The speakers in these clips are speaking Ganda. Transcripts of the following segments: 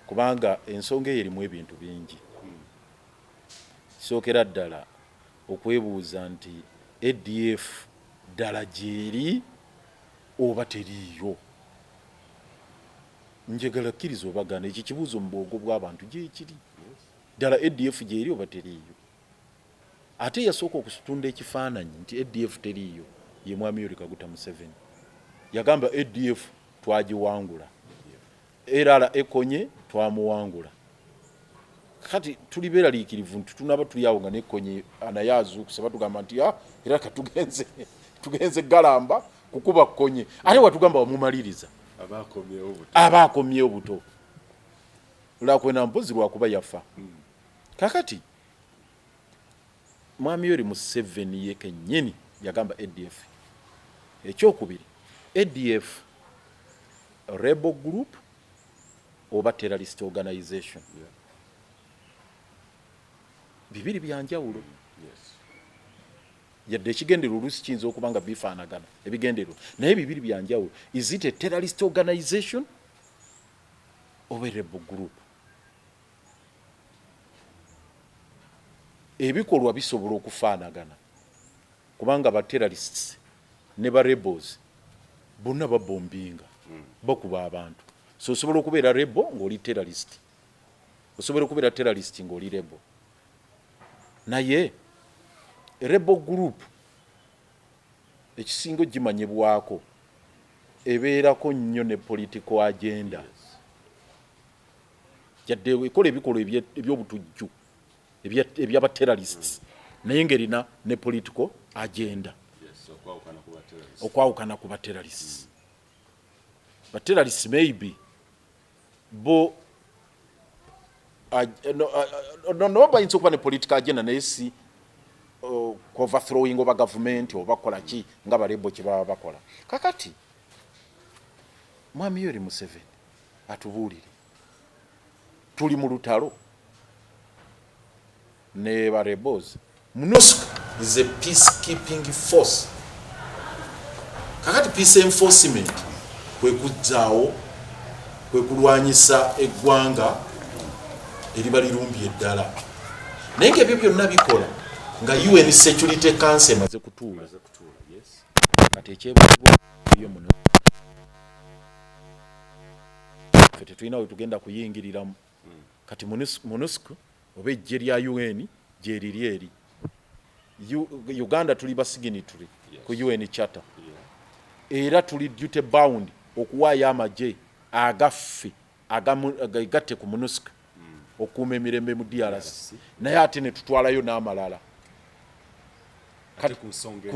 kubanga ensonga erimu ebintu bingi. Sookera ddala okwebuuza nti ADF ddala gyeri oba teriiyo. Njagala kkiriza obagana ekyo kibuuzo mu bwongo bw'abantu gyekiri. Ddala ADF gyeri oba teriiyo. Ate yasooka okutunda ekifaananyi nti ADF teriiyo ye Mwami Yoweri Kaguta Museveni. Yagamba ADF twagiwangula. Era ekonye twamuwangula. Kati tuli beeraliikirivu nti tunaba tuli awo nga nekonye anayazuukusa batugamba nti era tugenze galamba kukuba konye. Ate watugamba wamumaliriza. Abaakomyewo buto. Lwakwena mpozi lwakuba yafa. Kakati Mwami Yoweri Museveni yekennyini yagamba ADF. Ekyokubiri, ADF rebel group oba terrorist organization. Bibiri byanjawulo. Yadde ekigendero oluusi kiyinza okuba nga bifaanagana ebigendero naye bibiri byanjawulo. Is it a terrorist organization oba rebel group? Ebikolwa bisobola okufaanagana kubanga ba terrorists ne ba rebels bonna babombinga bakuba abantu. So osobola okubeera rebel ng'oli terrorist, osobola okubeera terrorist ng'oli rebel. Naye rebel group ekisingo gimanyibwako ebeerako nnyo ne political agenda. Yadde ekola ebikolwa eby'obutujju ebyaba terrorists naye ng'erina ne political agenda. Okwawukana ku ba terrorists. Ba terrorists maybe bo no bayinza okuba ne political agenda naye si overthrowing oba government oba kola ki nga barebo kye baba bakola. Kakati Mwami Yoweri Museveni atubuulire tuli mu lutalo ne ba rebels. MONUSCO is a peacekeeping force. Kakati peace enforcement kwe kuzzaawo kwe kulwanyisa eggwanga eriba lirumbye eddala. Naye ng'ebyo byonna bikola nga UN Security Council emaze kutuula. Kati ekyebuuzibwa yo muno ffe tetulina we tugenda kuyingiriramu. Kati MONUSCO oba eggye lya UN gyeriri eri. Uganda tuli basignatory ku UN Charter. Era tuli duty bound okuwaayo amagye agaffe agatte ku MONUSCO okuuma emirembe mu DRC. Naye ate ne tutwalayo n'amalala kati ku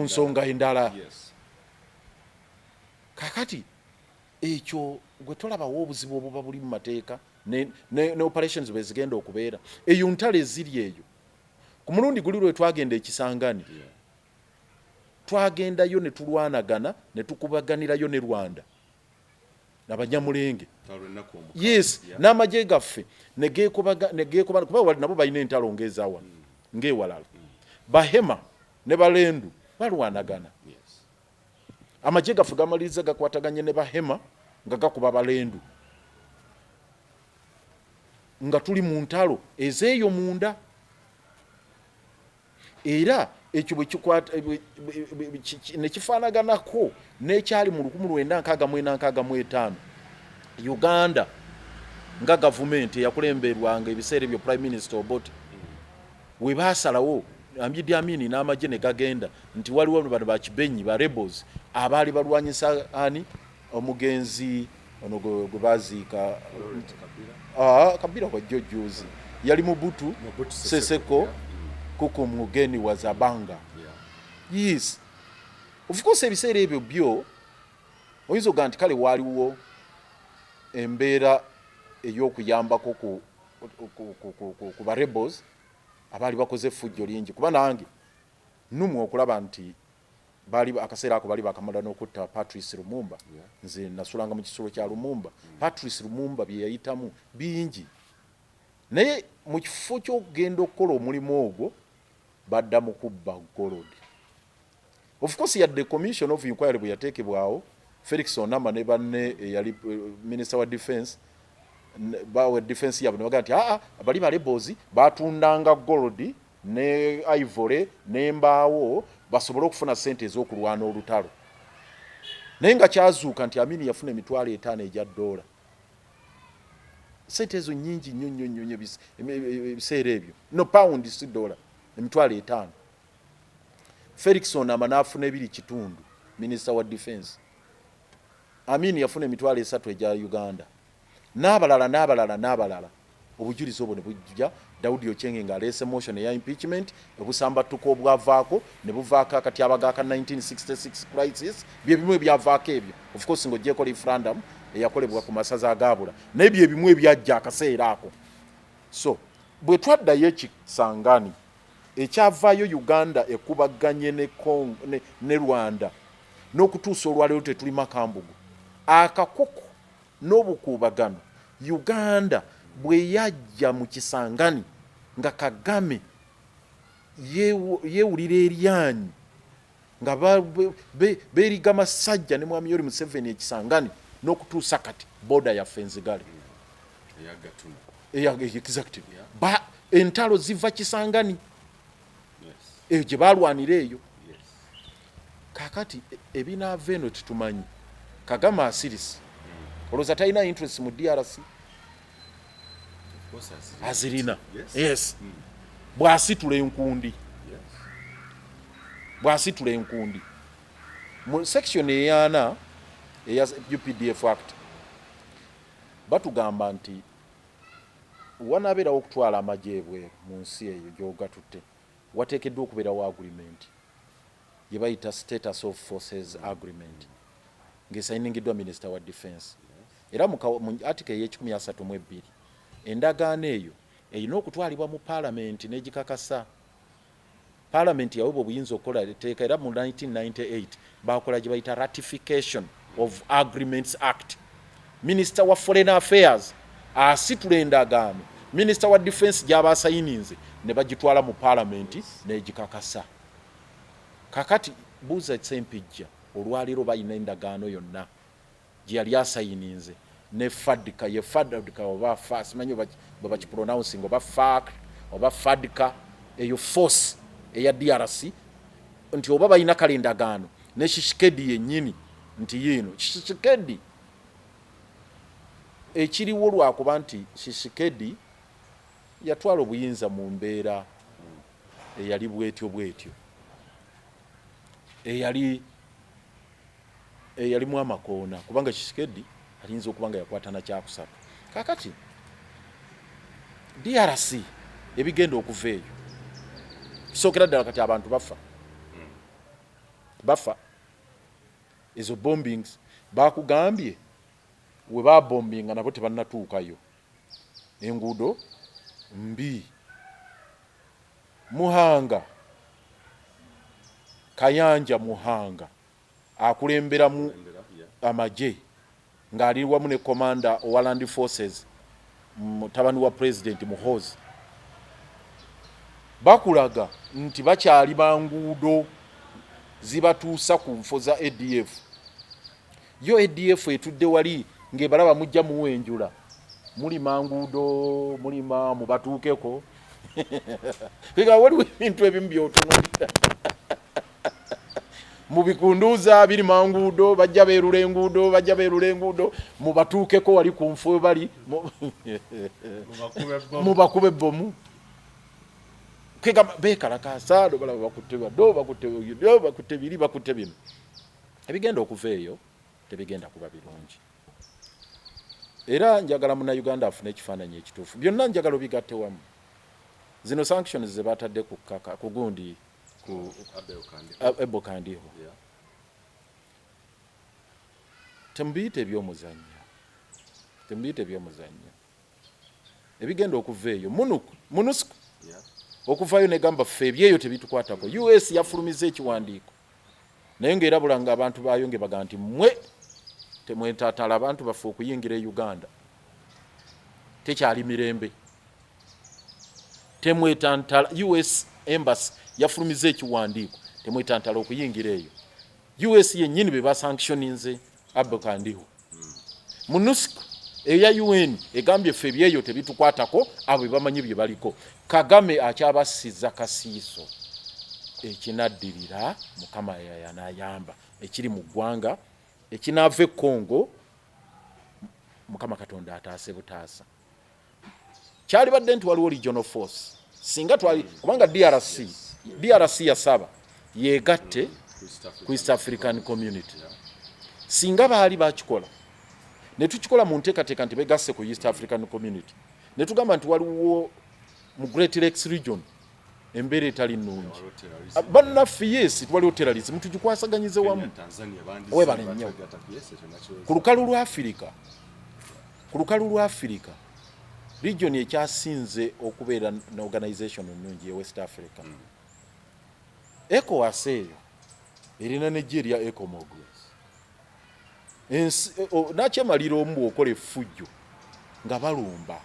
nsonga endala. Kakati ekyo gwe tolabawo obuzibu obuba buli mu mateeka ne operations bwe zigenda okubeera. Eyo ntale eziri eyo ku mulundi guli lwe twagenda ekisangani twagendayo ne tulwanagana ne tukubaganirayo ne Rwanda n'Abanyamulenge. Yes, n'amagye gaffe ne geekuba kuba nabo balina entalo ng'ezaawa ng'ewalala. Bahema ne Balendu balwanagana. Amagye gaffe gamaliriza gakwataganye ne Bahema nga gakuba Balendu nga tuli mu ntalo ezeeyo munda. Era ekyo bwe kikwata ne kifaanaganako n'ekyali mu 1965 Uganda nga gavumenti eyakulemberwanga ebiseera ebyo Prime Minister Obote we baasalawo Idi Amin n'amagye ne gagenda nti waliwo bano ba kibenyi ba rebels abaali balwanyisa ani omugenzi ono gwe baziika Kabila kwa Jojozi yali Mobutu Seseko kuko mugeni wa Zabanga. Yes, of course ebiseera ebyo byo oyinza oga nti kale waliwo embeera ey'okuyambako ku ba rebels abaali bakoze effujjo lingi kuba nange numu okulaba nti bali akaseera ako bali bakamala n'okutta Patrice Lumumba. Nze nasulanga mu kisulo kya Lumumba. Patrice Lumumba bye yayitamu bingi naye mu kifo ky'okugenda okukola omulimu ogwo badda mu kubba gold. Of course yadde commission of inquiry bwe yateekebwawo Felix Onama ne banne yali minister wa defense bawe defense yabo nebaga nti bali ba rebels batundanga gold ne ivory ne mbaawo basobole okufuna sente ez'okulwana olutalo naye nga kyazuuka nti Amini yafuna emitwalo 5 ejja $. Sente ezo nyingi nnyo ebiseera ebyo no pound si $, emitwalo 5. Felix Onama n'afuna 2.5 minister wa defense. Amini yafuna emitwalo 3 ejja Uganda. N'abalala obujulizi obwo ne bujja Daudi Okyenge ng'aleese motion eya impeachment obusambatuko obwavaako ne buvaako akati abagaaka 1966 crisis bye bimwe byavaako ebyo of course ng'oggyeko referendum eyakolebwa ku masaza agabula naye bye bimwe byajja akaseera ako. So bwe twaddayo ekisangani ekyavaayo Uganda ekubaganye ne Rwanda n'okutuusa olwaleero tetuli makambugu akakuku n'obukuubagano Uganda bwe yajja mu kisangani nga Kagame yeewulira eryanyi nga beeriga masajja ne mwami Yoweri Museveni ekisangani n'okutuusa kati boda yaffe enzigale executive entalo ziva kisangani eyo gye balwanira eyo. Kakati ebinaava eno tetumanyi Kagame asirisi olowooza talina interest mu DRC azirina. Yes. Bw'asitula enkundi mu section eyana eya UPDF Act batugamba nti wanabeerawo okutwala amagye ebweru mu nsi eyo gy'ogatutte wateekeddwa okubeerawo agreement gye bayita status of forces agreement ng'esayiningddwa minister wa defense era mu article y'e132 endagaano eyo erina okutwalibwa mu parliament n'egikakasa. Parliament yawebwa obuyinza okukola etteeka era mu 1998 bakola gye bayita ratification of agreements act. Minister wa foreign affairs asitula endagaano, minister wa defense gy'aba asayininze ne bagitwala mu parliament n'egikakasa. Kakati buuza Sempijja olwaleero balina endagaano yonna gye yali asayininze ne fadika ye fadika oba fast manyo baba pronouncing oba FARC oba fadika eyo force eya DRC nti oba balina kalendagaano ne Shishikedi yennyini nti yino Shishikedi ekiriwo lwakuba nti Shishikedi yatwala obuyinza mu mbeera eyali bwetyo eyali mu amakoona kubanga Shishikedi alinza okubanga yakwatana kyakusatu. Kakati DRC ebigenda okuva eyo kisookera ddala kati abantu bafa ezo bombings bakugambye we babombinga nabo tebannatuukayo enguudo mbi Muhanga Kayanja Muhanga akulemberamu amagye ng'ali wamu ne commander owa land forces mutabani wa president Muhoozi bakulaga nti bakyali banguudo zibatuusa ku nfo za ADF. Yo ADF etudde wali ng'ebalaba mujja muwenjula muli manguudo mulima mubatuukeko kega waliwo ebintu ebimu by'otunuulira mubikunduuza biri manguudo bajja beerula enguudo mubatuukeko wali ku nfo bali mubakube ebbomu kega beekalakaasa balaba bakutte biri bakutte bino. Ebigenda okuva eyo tebigenda kuba birungi era njagala Munnayuganda afune ekifaananyi ekituufu byonna njagala obigatte wamu. Zino sanctions ze batadde ku gundi ku Ebo Kandiho tembiyite ebyomuzannyo ebigenda okuva eyo MONUSCO okuvaayo negamba ffe ebyeyo tebitukwatako. US yafulumiza ekiwandiiko naye ng'erabula nga abantu baayo nge baga nti mmwe temwetaatala abantu baffe okuyingira e Uganda tekyali mirembe temwetantala. US embassy yafulumiza ekiwandiiko temwetantala okuyingira eyo. US yennyini be basanctioninze Abo Kandiho. MONUSCO eya UN egambye ffe byeyo tebitukwatako abo bamanyi bye baliko. Kagame akyabasiza kasiiso ekinaddirira mukama yanayamba ekiri mu ggwanga ekinaava Congo mukama Katonda ataase butaasa. Kyali badde nti waliwo regional force singa twali kubanga DRC yasaba yegatte ku East African Community. Singa baali bakikola ne tukikola mu nteekateeka nti begasse ku East African Community ne tugamba nti waliwo mu Great Lakes region embeera etali nnungi bannaffe yes twaliwo terrorism tugikwasaganyize wamu webale nnyo ku lukalu lwa Africa region ekyasinze okubeera na organization nnungi e West Africa. ECOWAS eyo erina Nigeria ECOMOG nakyemalira omu okola effujjo nga balumba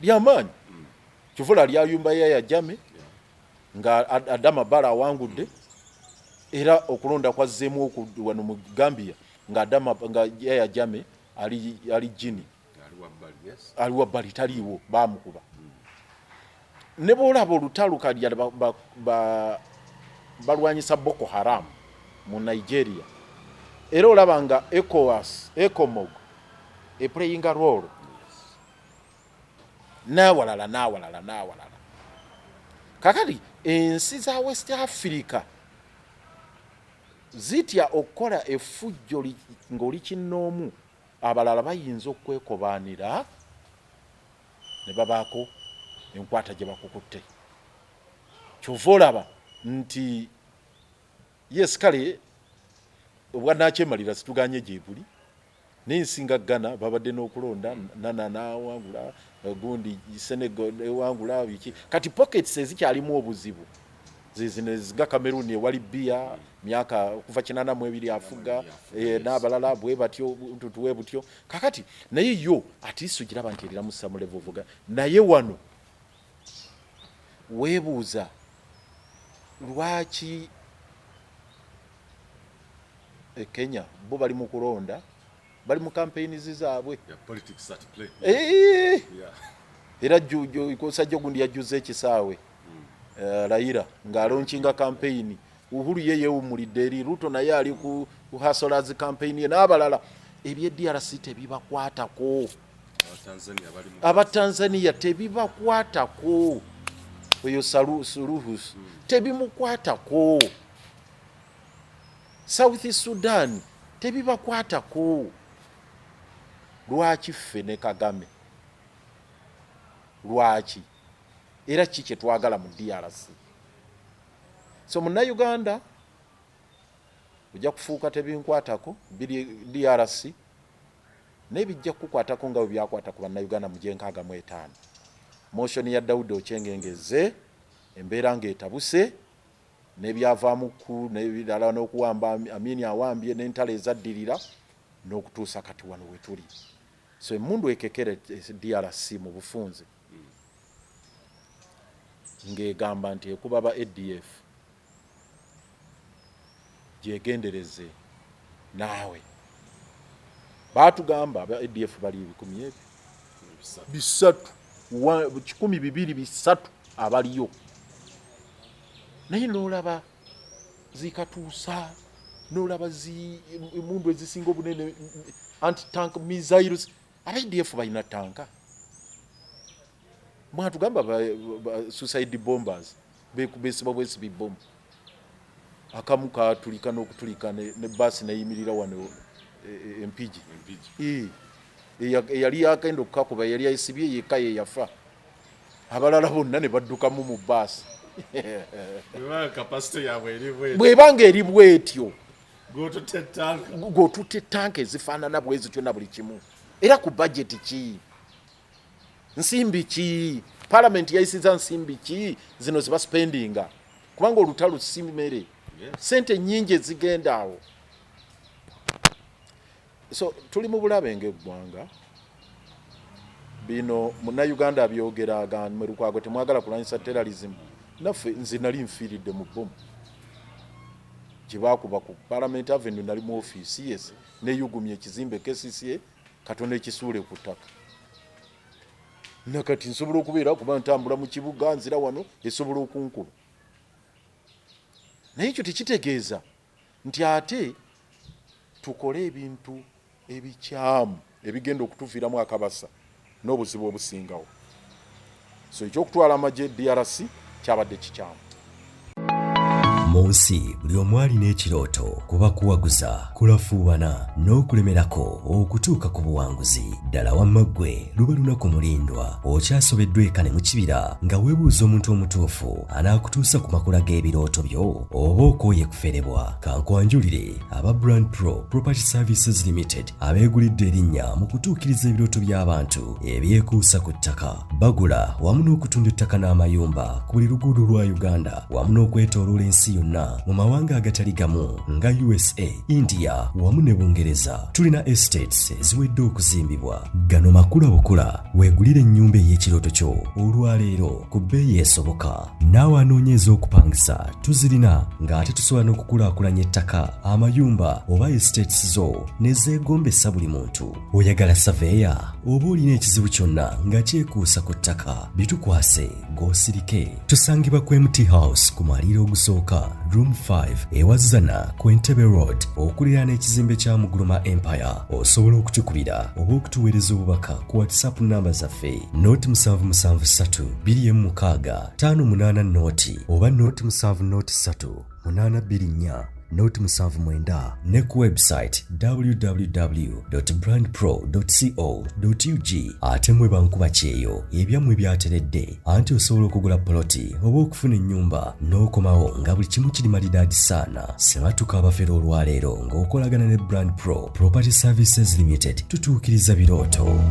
lyamaanyi Kivula lyayumba Yaya Jammeh nga Adama Barrow awangudde era okulonda kwazzeemu wano mu Gambia nga Yaya Jammeh ali jini ali wabbali taliiwo bamukuba. Ne boolaba olutalo kalya balwanyisa Boko Haram mu Nigeria era olaba nga ECOWAS ECOMOG playing a role n'awalala. Kakati ensi za West Africa zitya okukola effujjo ng'oli kinnoomu abalala bayinza okwekobaanira ne babaako enkwata gye bakukutte. Kyova olaba nti yes kale obwanakyemalira situganye gye buli n'ensinga Ghana babadde n'okulonda Nana n'awangula gundi Senegal ewangula biki kati pockets ezikyalimu obuzibu zizine ziga Cameroon ewali bia myaka kuva 82 afuga n'abalala bwe batyo tutuwe butyo kakati naye yo atiiso giraba nti erira mu some level vuga naye wano weebuuza lwaki Kenya bo bali mu kulonda bali mu campaign zizaabwe politics at play era sajja gundi yajuze ekisaawe Raila ng'alonchinga campaign Uhuru yeye umulidde eri Ruto naye ali ku hustlers campaign ye n'abalala ebye DRC tebibakwatako Abatanzania tebibakwatako oyo Suluhu tebimukwatako South Sudan tebibakwatako. Lwaki ffe ne Kagame lwaki era kiki twagala mu DRC so muna Uganda ojja kufuuka tebinkwatako DRC nebijja kukwatako nga byakwata ku bannayuganda mu 65 motion ya Daudi Okyengengeze embeera ng'etabuse n'ebyavaamu ku n'ebirala n'okuwamba Amini awambye n'entale ezaddirira n'okutuusa kati wano wetuli so emundu ekekere DRC mu bufunze ng'egamba nti ekuba ba ADF gyegendereze naawe baatugamba aba ADF bali 1,200 abaliyo naye n'olaba zikatuusa n'olaba emundu ezisinga obunene anti-tank missiles aba ADF balina tanka mwatugamba ba suicide bombers bekubesiba bwesibi bomb akamu katulika n'okutulika ne basi neyimirira wano empiji yali yakenda okukakuba yali ayisibye yekka ye yafa abalala bonna ne baddukamu mu basi bwebanga eri bwetyo gotutte tanka ezifaanana bwezityo na buli kimu era ku budget ki nsimbi ki parliament yayisiza nsimbi ki zino ziba spendinga kubanga olutalo simere sente nyingi ezigenda awo so tuli mu bulabe ng'eggwanga bino muna Uganda byogera mu Lukwago temwagala kulwanyisa terrorism naffe nze nali nfiiridde mu bomu gye baakuba ku Parliament Avenue nali mu office yes neyugumya ekizimbe KCCA Katonda ekisuule ku ttaka nakati nsobola okubeera kuba ntambula mu kibuga nzira wano esobola okunkuba naye ekyo tekitegeeza nti ate tukole ebintu ebikyamu ebigenda okutuviiramu akabasa n'obuzibu obusingawo so ekyokutwala amagye DRC kyabadde kikyamu. Mu nsi buli omu alina ekirooto kuba kuwaguza kulafuubana n'okulemerako okutuuka ku buwanguzi ddala wamma ggwe luba lunaku mulindwa okyasobeddwa eka ne mu kibira nga weebuuza omuntu omutuufu anaakutuusa ku makula g'ebirooto byo oba okooye kuferebwa kankwanjulire aba Brand Pro Property Services Limited abeegulidde erinnya mu kutuukiriza ebirooto by'abantu ebyekuusa ku ttaka bagula wamu n'okutunda ettaka n'amayumba ku buli luguudo lwa Uganda wamu n'okwetooloola ensi mu mawanga agatali gamu nga USA, India wamu ne Bungereza. Tulina estates eziwedde okuzimbibwa. Gano makula bukula weegulire ennyumba ey'ekirooto kyo olwaleero ku bbeeyi esoboka. Naawe anoonyeza okupangisa tuzirina ng'ate tusobola n'okukulaakulanya ettaka amayumba oba estates zo ne zeegombesa buli muntu. Oyagala saveya oba olina ekizibu kyonna nga kyekuusa ku ttaka bitukwase g'osirike. Tusangibwa ku MT House ku mwaliiro ogusooka Room 5 ewazana ku Entebbe Road okuliraana ekizimbe kya Muguluma Empire. Osobola okutukubira oba okutuweereza obubaka ku WhatsApp namba zaffe noti 773 216 588 noti oba noti 703 824 noti 79 ne ku website www.brandpro.co.ug. ate mwe bankuba kyeyo ebyammwe byateredde anti osobola okugula poloti oba okufuna ennyumba n'okomawo nga buli kimu kiri malidaadi saana. Sematuka abafera olwaleero ng'okolagana ne Brand Pro Property Services Limited tutuukiriza birooto.